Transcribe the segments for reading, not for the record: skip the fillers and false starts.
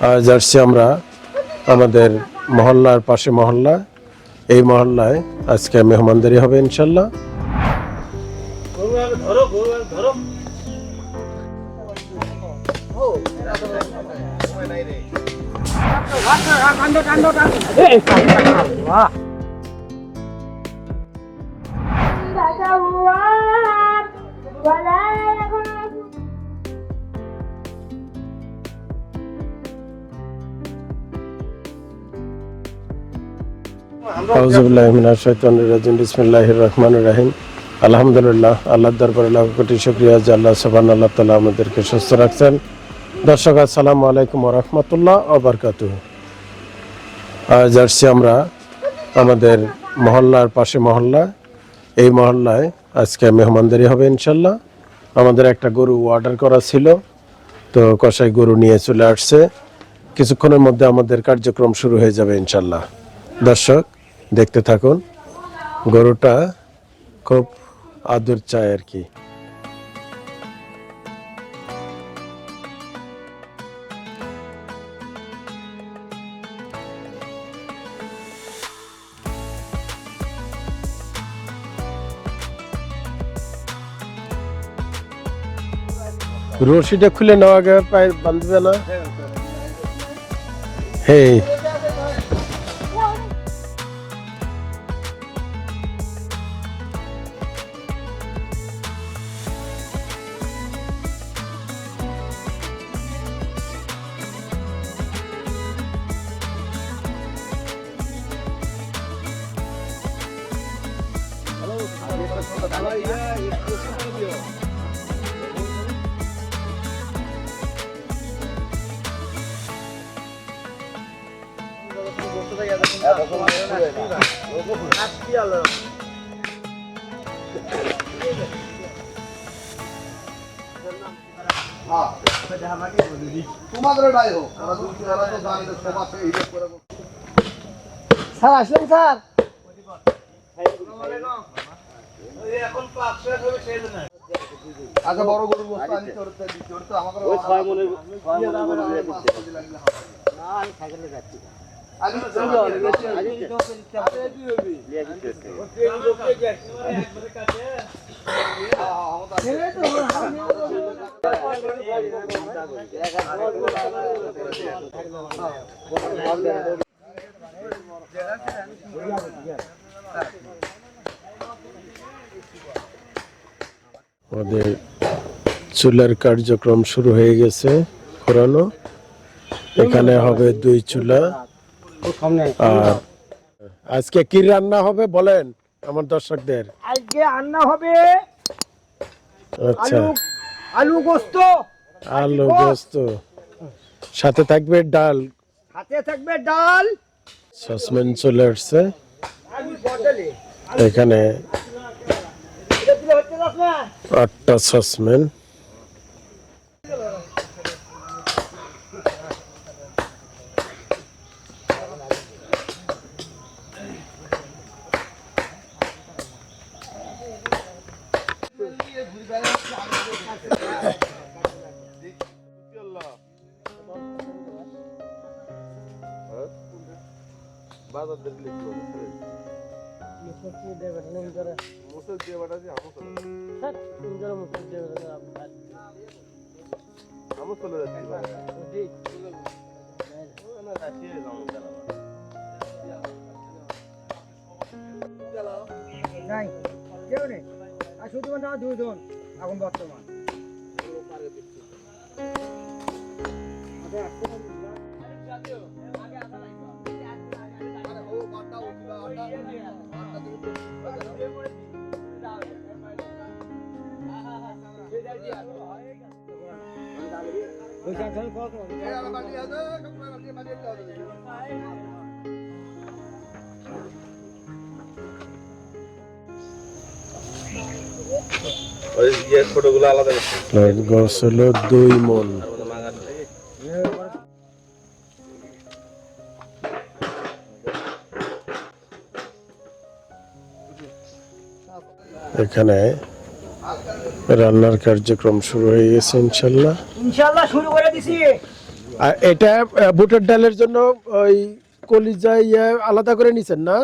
আজ আসছি আমরা আমাদের মহল্লার পাশে মহল্লা, এই মহল্লায় আজকে মেহমানদারি হবে ইনশাল্লাহ। আউযুবিল্লাহি মিনাশ শাইতানির রাজিম। বিসমিল্লাহির রহমানির রহিম। আলহামদুলিল্লাহ, আল্লাহর দরবারে লাখ কোটি শুকরিয়া যে আল্লাহ সুবহানাহু ওয়া তাআলা আমাদেরকে সুস্থ রাখছেন। দর্শক, আসসালামু আলাইকুম ওয়া রাহমাতুল্লাহ ওয়া বারাকাতুহু। আজ আসছি আমরা আমাদের মহল্লার পাশে মহল্লা, এই মহল্লায় আজকে মেহমানদারি হবে ইনশাল্লাহ। আমাদের একটা গরু অর্ডার করা ছিল, তো কসাই গরু নিয়ে চলে আসছে। কিছুক্ষণের মধ্যে আমাদের কার্যক্রম শুরু হয়ে যাবে ইনশাল্লাহ। দর্শক, দেখতে থাকুন। গরুটা খুব আদর চায় আর কি। রশিটা খুলে নেওয়া আগে পায়ে বাঁধবে না? হ্যাঁ, স্যার আসলেন স্যার? আচ্ছা, বড় গরুর বস্তা আনতে হচ্ছে তো আমাকে ওই 6 মনের না, আমি সাইকেলে যাচ্ছি। আগে চলো আগে তো আগে দিবি ট্রেন ঢুকে যাচ্ছে একবারে কাছে। আমাদের চুলার কার্যক্রম শুরু হয়ে গেছে পুরানো। এখানে হবে 2 চুলা। আর আজকে কি রান্না হবে বলেন আমার দর্শকদের? আজকে রান্না হবে আচ্ছা, আলু গোস্ত, আলু গোস্ত, সাথে থাকবে ডাল। হাতে থাকবে ডাল। সসম্যান চলে আসছে এখানে, 8টা সসম্যান। বাজার দেখলে কি হবে মুসল দিয়ে বাটা দিয়ে আমো চলে আমো চলে যাচ্ছি নাই কেউ নেই, আর শুধুমাত্র 2 জন এখন বর্তমান। ওই যে ছোটগুলো আলাদা গোস হলো 2 মণ। এখানে রান্নার কার্যক্রম শুরু হয়ে গেছে ইনশাল্লাহ। ইনশাআল্লাহ শুরু করে দিছি। আর এটা বুটের ডালের জন্য ওই কলিজা আলাদা করে নিছেন না?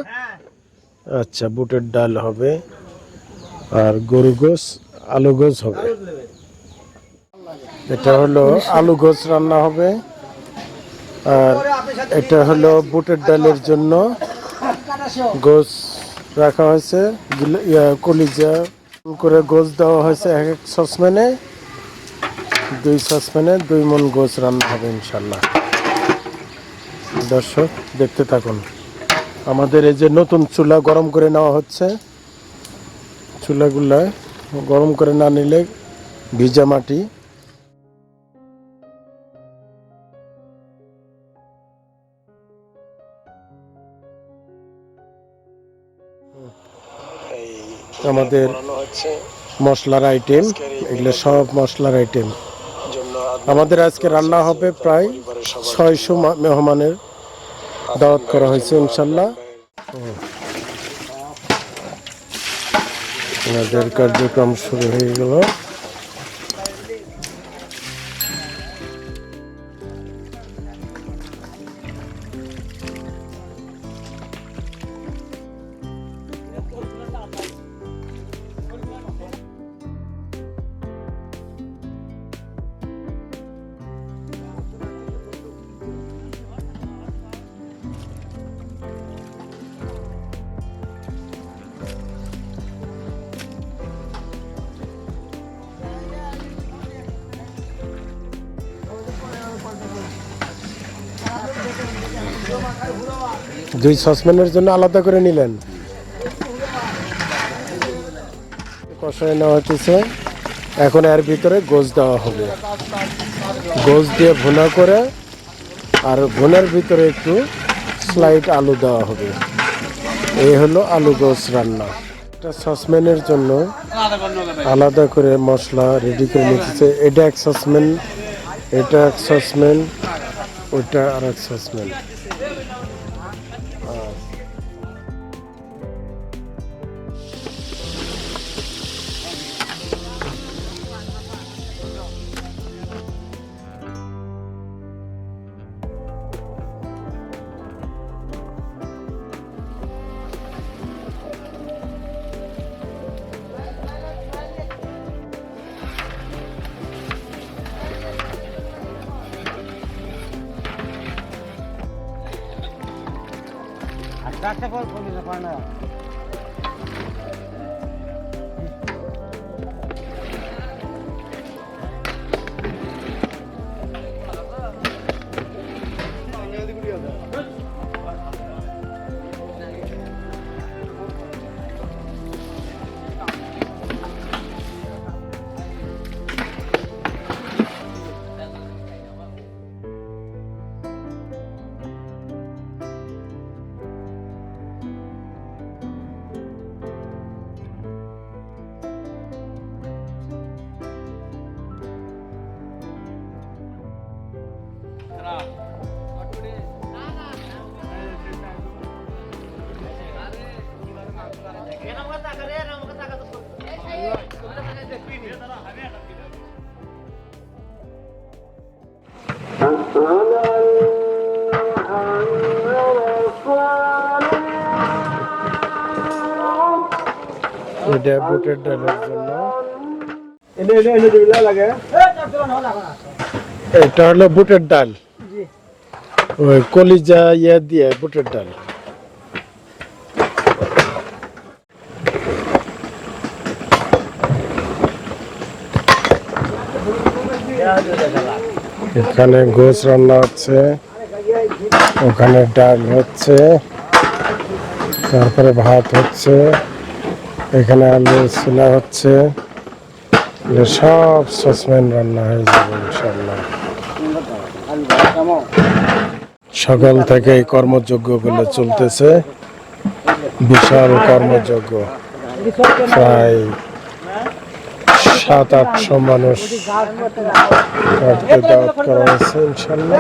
আচ্ছা, বুটের ডাল হবে আর গরু গোস আলু গোস হবে। এটা হলো আলু গোস রান্না হবে। আর এটা হলো বুটের ডালের জন্য গোস রাখা হয়েছে, কলিজা করে গোস দেওয়া হয়েছে এক এক সসপ্যানে। 2 সসপ্যানে 2 মণ গোস রান্না হবে ইনশাল্লাহ। দর্শক দেখতে থাকুন। আমাদের এই যে নতুন চুলা গরম করে নেওয়া হচ্ছে, চুলাগুলা গরম করে না নিলে ভিজা মাটি। আমাদের মশলার আইটেম, এগুলো সব মশলার আইটেম। আমাদের আজকে রান্না হবে প্রায় 600 মেহমানের দাওয়াত করা হয়েছে ইনশাল্লাহ। আমাদের কার্যক্রম শুরু হয়ে গেল। দুই সসপ্যানের জন্য আলাদা করে নিলেন। কষায় নেওয়া হচ্ছে। এখন এর ভিতরে গোস দেওয়া হবে, গোস দিয়ে ভুনা করে, আর ভুনার ভিতরে একটু স্লাইড আলু দেওয়া হবে। এই হলো আলু গোস রান্না। একটা সসপ্যানের জন্য আলাদা করে মশলা রেডি করে নিতেছে। এটা এক সসপ্যান, এটা এক সসপ্যান, ওইটা আর এক সসপ্যান। এটা বুটের ডালের জন্য। এটা হলো বুটের ডাল, ওই কলিজা দিয়ে বুটের ডাল। এখানে গোস রান্না হচ্ছে, ওখানে ডাল হচ্ছে, তারপরে ভাত হচ্ছে, এখানে আলু ছোলা হচ্ছে। সব সসপ্যান রান্না হয়ে যাবে ইনশাল্লাহ। সকাল থেকে এই কর্মযজ্ঞ গুলো চলতেছে, বিশাল কর্মযজ্ঞ। প্রায় 700-800 মানুষ দাওয়াত করা হয়েছে ইনশাল্লাহ।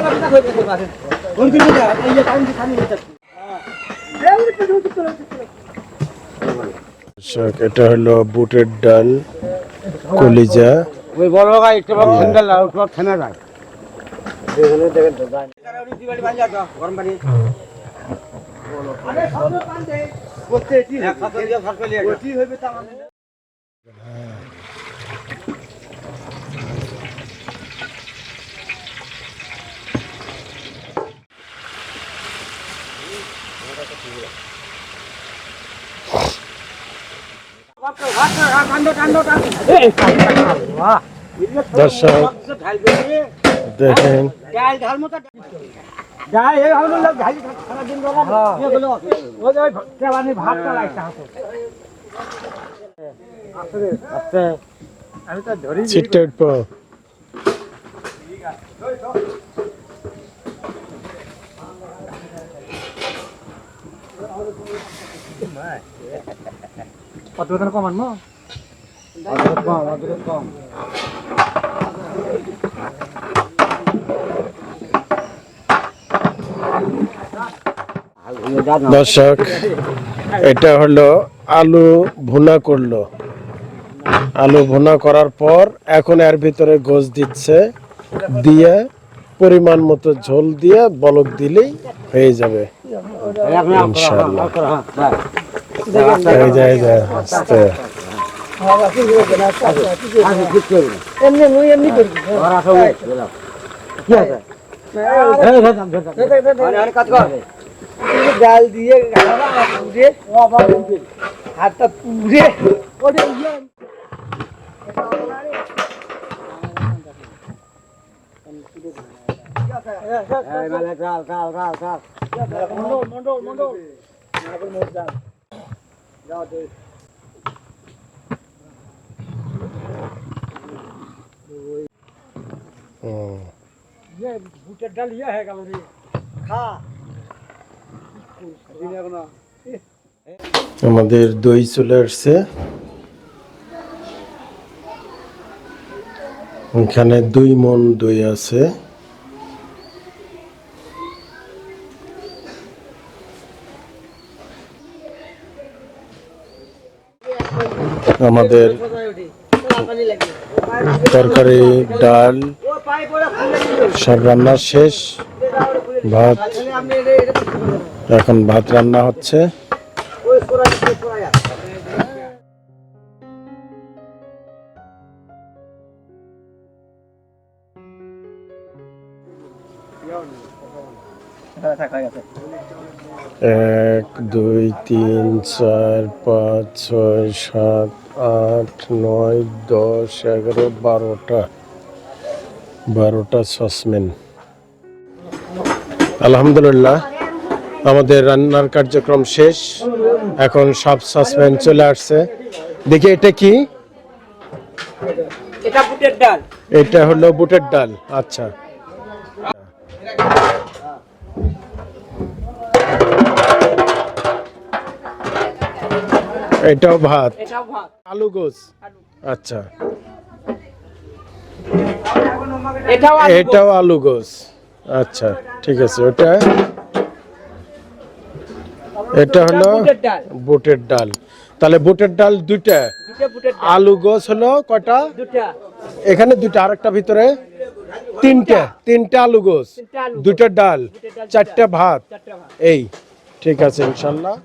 এটা হলো বুটের ডাল, কলিজা, গরম পানি আরে সব পান দে করতে কি কি হবে তা মানে দর্শক দেখেন ছিটে উঠবো কম আনবো কম দর্শক এটা হলো আলু ভুনা করলো, আলু ভুনা করার পর এখন এর ভিতরে গোশ দিচ্ছে, দিয়ে পরিমাণ মতো ঝোল দিয়ে বলক দিলেই হয়ে যাবে ইনশাআল্লাহ। এই যে আস্তে ডাল দিয়ে হাতটা পুড়ে বুটের ডাল ইয়ে হয়ে গেল রে খা আমাদের দই চলে আসছে, এখানে 2 মণ দই আছে। আমাদের তরকারি ডাল সব রান্না শেষ, ভাত এখন ভাত রান্না হচ্ছে। এক 2 3 4 5 6 7 8 9 10 11 12টা সসম্যান। আলহামদুলিল্লাহ আমাদের রান্নার কার্যক্রম শেষ, এখন সব সসম্যান চলে আসছে। দেখি এটা কি? এটা বুটের ডাল, এটা হলো বুটের ডাল। আচ্ছা, এটাও ভাত, আলু গোস। আচ্ছা, এটাও আলু গোস। আচ্ছা ঠিক আছে, এটা হলো বুটের ডাল। তাহলে বুটের ডাল 2টা, আলু গোস হলো কয়টা? 2টা। এখানে 2টা, আরেকটা ভিতরে 3টে আলু গোস, 2টা ডাল, 4টা ভাত। এই ঠিক আছে ইনশাআল্লাহ।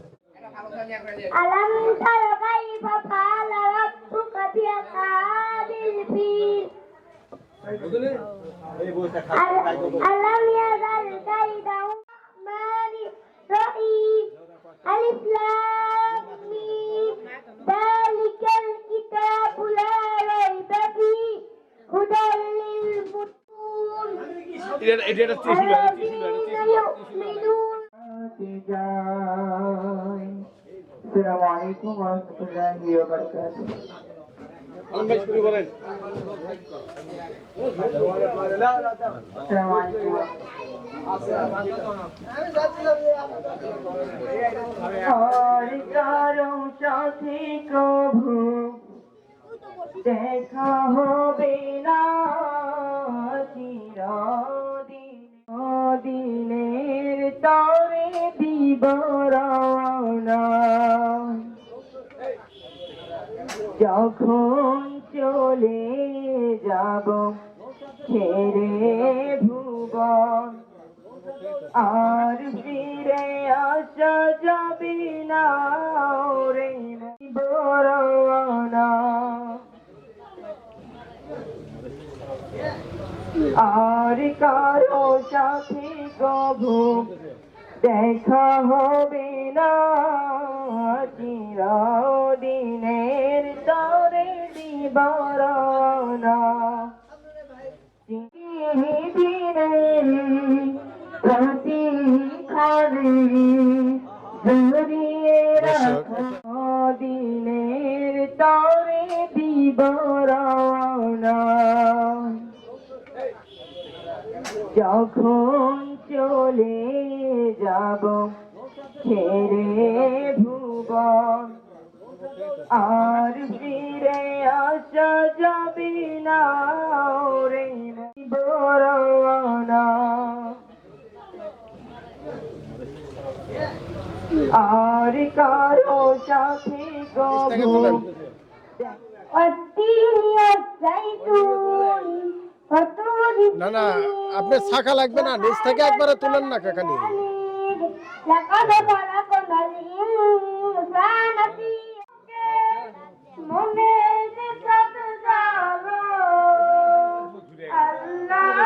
ألم تر كيف فعل ربك بأصحاب الفيل ألم يزل كيدهم الرحمن الرحيم ألف لام ميم ذلك الكتاب لا ريب فيه هدى للمتقين الذين يؤمنون আসসালামু আলাইকুম ওয়া রাহমাতুল্লাহি ওয়া বারাকাতুহু। সাথে কভু দেখা হবে না চিরদিনের তরে দিবরানা, যখন চলে যাব ছেড়ে ভুব ভুবন আর ফিরে আসা যাবে না রে বরওয়ানা আর কারো সাথে কভু দেখা হবে না চিরদিনের তরে দিবরনা প্রতিখানে জড়িয়ে রাখো দিনের তরে দিবরনা যখন চলে যাব ছেড়ে ভুবন আর ফিরে আসা যাবে না রে বরওয়ানা আর কারো সাথে কবু والتين والزيتون وطور না না, আপনি ছাকা লাগবে না, নিচ থেকে একবারে তুলেন না কাকানি। لقد خلقنا الإنسان في মনের সাথ জাগো আল্লাহ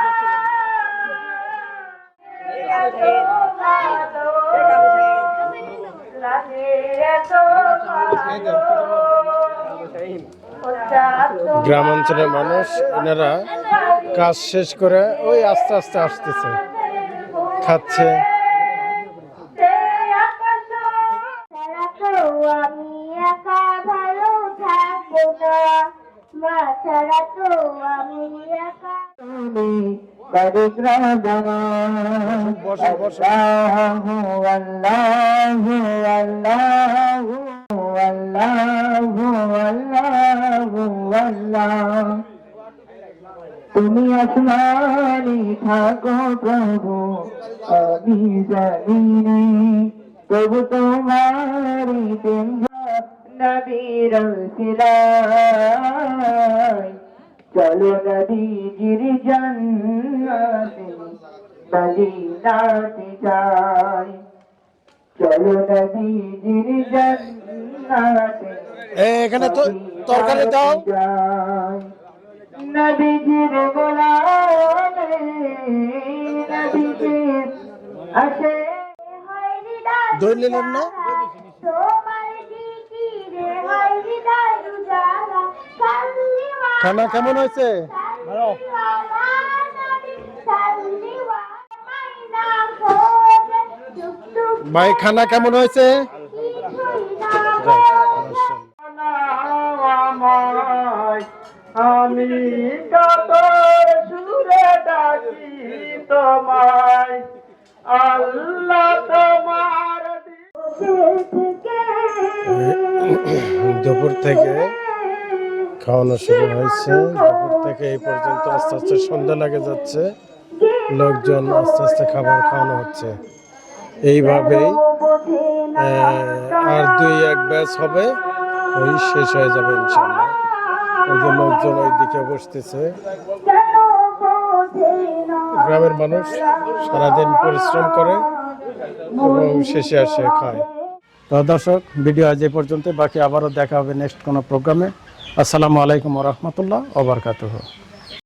গ্রামাঞ্চলের মানুষ এনারা কাজ শেষ করে ওই আস্তে আস্তে আসতেছে, খাচ্ছে। আমি একা ভালো থাকবো না, মা ছাড়া তো আমি একা। বসো বসো। তুমি আসমানে থাকো প্রভু আমি জানি প্রভু তোমারি প্রেম নবীর সিলাই চলো নবীজির জান্নাতে মদিনাতে যাই চলো নবীজির জান্নাতে এখানে তো তরকারি দাও। নবীজির গোলামে নবীজির আসে দই নিলেন না? তোমার জিকিরে হয় হৃদয় উজালা, সাল্লিওয়ালা খানা কেমন হয়েছে? সাল্লিওয়ালা নবী, সাল্লিওয়ালা মাইনা খোঁজে, টুক টুক ভাই খানা কেমন হয়েছে? কিছুই না বোঝে। আমি কাতর সুরে ডাকি তোমায় আল্লাহ তোমার দুপুর থেকে খাওয়ানো শুরু হয়েছে। দুপুর থেকে এই পর্যন্ত আস্তে আস্তে সন্ধ্যা লেগে যাচ্ছে, লোকজন আস্তে আস্তে খাবার খাওয়ানো হচ্ছে। এইভাবেই আর 2-1 ব্যাচ হবে, ওই শেষ হয়ে যাবে ইনশাআল্লাহ। ওই যে লোকজন ওই দিকে বসতেছে। গ্রামের মানুষ সারাদিন পরিশ্রম করে এবং শেষে আসে খায়। তো দর্শক, ভিডিও আজ এই পর্যন্ত, বাকি আবারও দেখা হবে নেক্সট কোনো প্রোগ্রামে। আসসালামু আলাইকুম ওয়া রাহমাতুল্লাহ ওয়া বারাকাতুহু।